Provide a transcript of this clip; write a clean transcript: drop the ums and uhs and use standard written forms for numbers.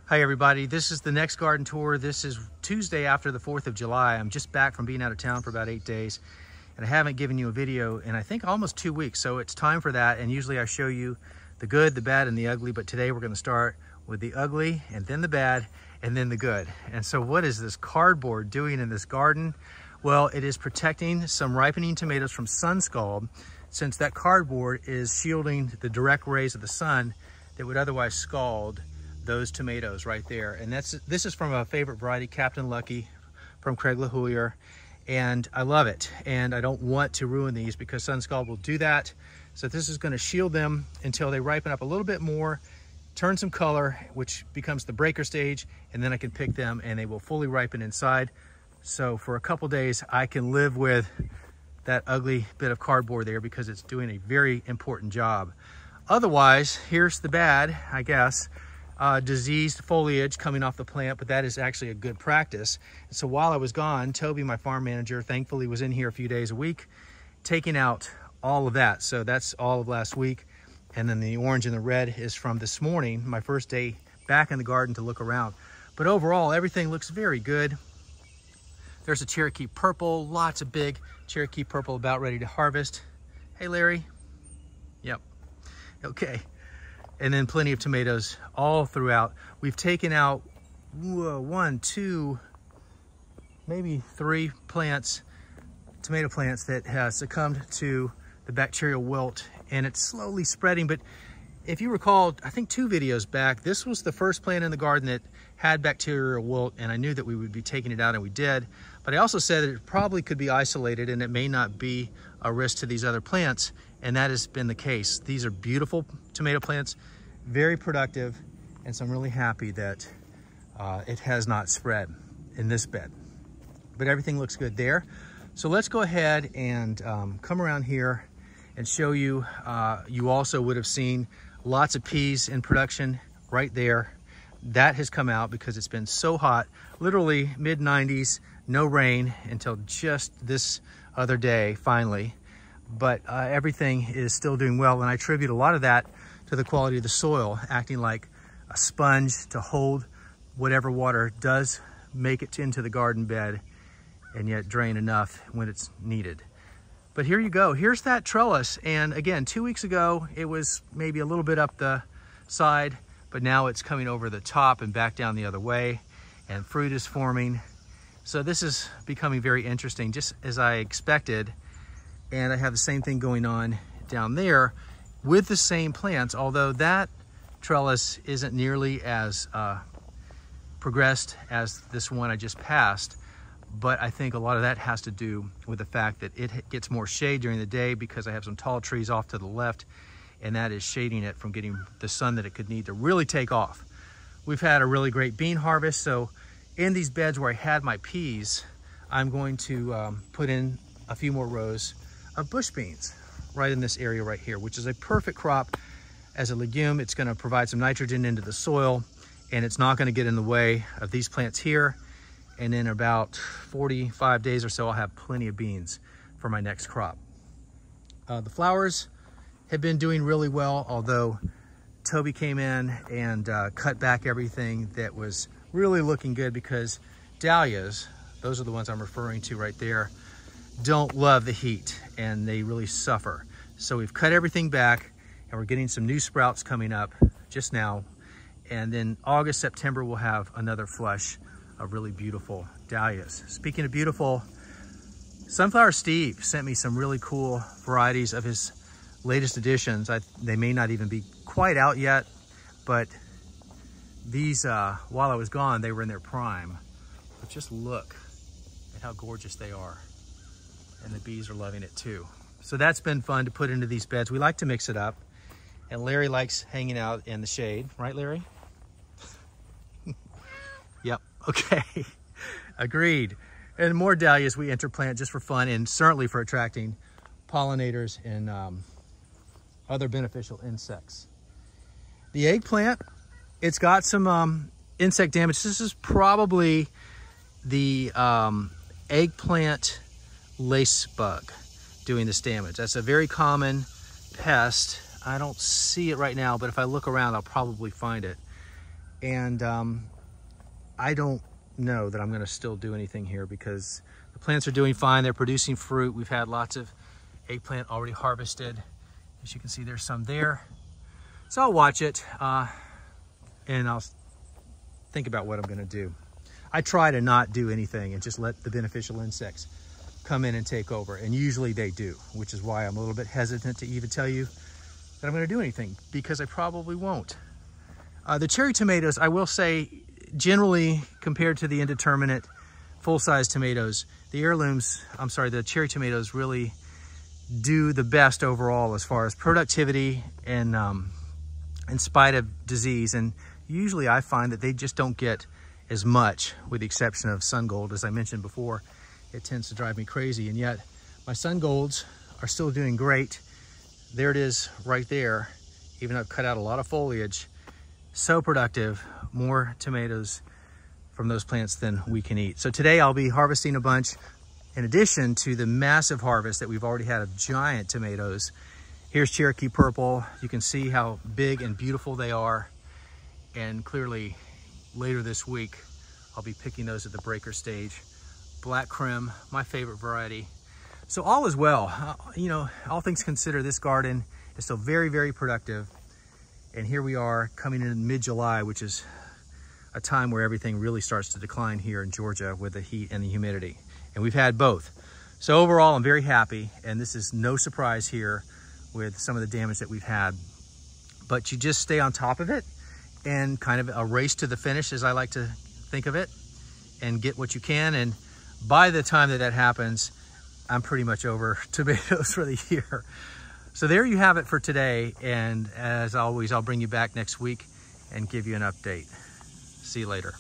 Hi everybody, this is the next garden tour. This is Tuesday after the 4th of July. I'm just back from being out of town for about 8 days and I haven't given you a video in I think almost 2 weeks, so it's time for that. And usually I show you the good, the bad, and the ugly, but today we're going to start with the ugly and then the bad and then the good. And so what is this cardboard doing in this garden? Well, it is protecting some ripening tomatoes from Sunscald, since that cardboard is shielding the direct rays of the sun that would otherwise scald those tomatoes right there. And this is from a favorite variety, Captain Lucky from Craig LaHoulier, and I love it. And I don't want to ruin these because Sunscald will do that. So this is going to shield them until they ripen up a little bit more, turn some color, which becomes the breaker stage, and then I can pick them and they will fully ripen inside. So for a couple days, I can live with that ugly bit of cardboard there because it's doing a very important job. Otherwise, here's the bad, I guess. Diseased foliage coming off the plant, but that is actually a good practice. So while I was gone, Toby, my farm manager, thankfully was in here a few days a week, taking out all of that. So that's all of last week. And then the orange and the red is from this morning, my first day back in the garden to look around. But overall, everything looks very good. There's a Cherokee purple, lots of big Cherokee purple about ready to harvest. Hey, Larry. Yep. Okay. And then plenty of tomatoes all throughout. We've taken out 1, 2, maybe 3 plants, tomato plants that have succumbed to the bacterial wilt, and it's slowly spreading. But if you recall, I think 2 videos back, this was the first plant in the garden that had bacterial wilt, and I knew that we would be taking it out, and we did. But I also said that it probably could be isolated and it may not be a risk to these other plants, and that has been the case. These are beautiful tomato plants, very productive, and so I'm really happy that it has not spread in this bed. But everything looks good there. So let's go ahead and come around here and show you. You also would have seen lots of peas in production right there. That has come out because it's been so hot, literally mid-90s, no rain until just this other day, finally. But everything is still doing well, and I attribute a lot of that to the quality of the soil, acting like a sponge to hold whatever water does make it into the garden bed and yet drain enough when it's needed. But here you go. Here's that trellis. And again, 2 weeks ago, it was maybe a little bit up the side, but now it's coming over the top and back down the other way, and fruit is forming. So this is becoming very interesting, just as I expected. And I have the same thing going on down there with the same plants, although that trellis isn't nearly as progressed as this one I just passed. But I think a lot of that has to do with the fact that it gets more shade during the day because I have some tall trees off to the left, and that is shading it from getting the sun that it could need to really take off. We've had a really great bean harvest, so in these beds where I had my peas, I'm going to put in a few more rows of bush beans right in this area right here, which is a perfect crop as a legume. It's going to provide some nitrogen into the soil, and it's not going to get in the way of these plants here. And in about 45 days or so, I'll have plenty of beans for my next crop. The flowers have been doing really well, although Toby came in and cut back everything that was really looking good, because dahlias, those are the ones I'm referring to right there, don't love the heat and they really suffer. So we've cut everything back and we're getting some new sprouts coming up just now. And then August, September, we'll have another flush of really beautiful dahlias. Speaking of beautiful, Sunflower Steve sent me some really cool varieties of his latest editions. They may not even be quite out yet, but these, while I was gone, they were in their prime. But just look at how gorgeous they are. And the bees are loving it too. So that's been fun to put into these beds. We like to mix it up. And Larry likes hanging out in the shade. Right, Larry? Yep, okay. Agreed. And more dahlias we interplant just for fun, and certainly for attracting pollinators and other beneficial insects. The eggplant, it's got some insect damage. This is probably the eggplant lace bug doing this damage. That's a very common pest. I don't see it right now, but if I look around, I'll probably find it. And I don't know that I'm gonna still do anything here because the plants are doing fine. They're producing fruit. We've had lots of eggplant already harvested. As you can see, there's some there. So I'll watch it and I'll think about what I'm gonna do. I try to not do anything and just let the beneficial insects come in and take over. And usually they do, which is why I'm a little bit hesitant to even tell you that I'm gonna do anything, because I probably won't. The cherry tomatoes, I will say, generally compared to the indeterminate full-size tomatoes, the the cherry tomatoes really do the best overall as far as productivity and in spite of disease. And usually I find that they just don't get as much, with the exception of Sungold. As I mentioned before, it tends to drive me crazy, and yet my Sungolds are still doing great. There it is right there. Even though I've cut out a lot of foliage, so productive, more tomatoes from those plants than we can eat. So today I'll be harvesting a bunch in addition to the massive harvest that we've already had of giant tomatoes. Here's Cherokee Purple. You can see how big and beautiful they are. And clearly later this week, I'll be picking those at the breaker stage. Black Krim, my favorite variety. So all is well. You know, all things considered, this garden is still very, very productive. And here we are coming in mid-July, which is a time where everything really starts to decline here in Georgia with the heat and the humidity. And we've had both. So overall, I'm very happy. And this is no surprise here with some of the damage that we've had. But you just stay on top of it and kind of a race to the finish, as I like to think of it, and get what you can. And by the time that happens, I'm pretty much over tomatoes for the year. So there you have it for today. And as always, I'll bring you back next week and give you an update. See you later.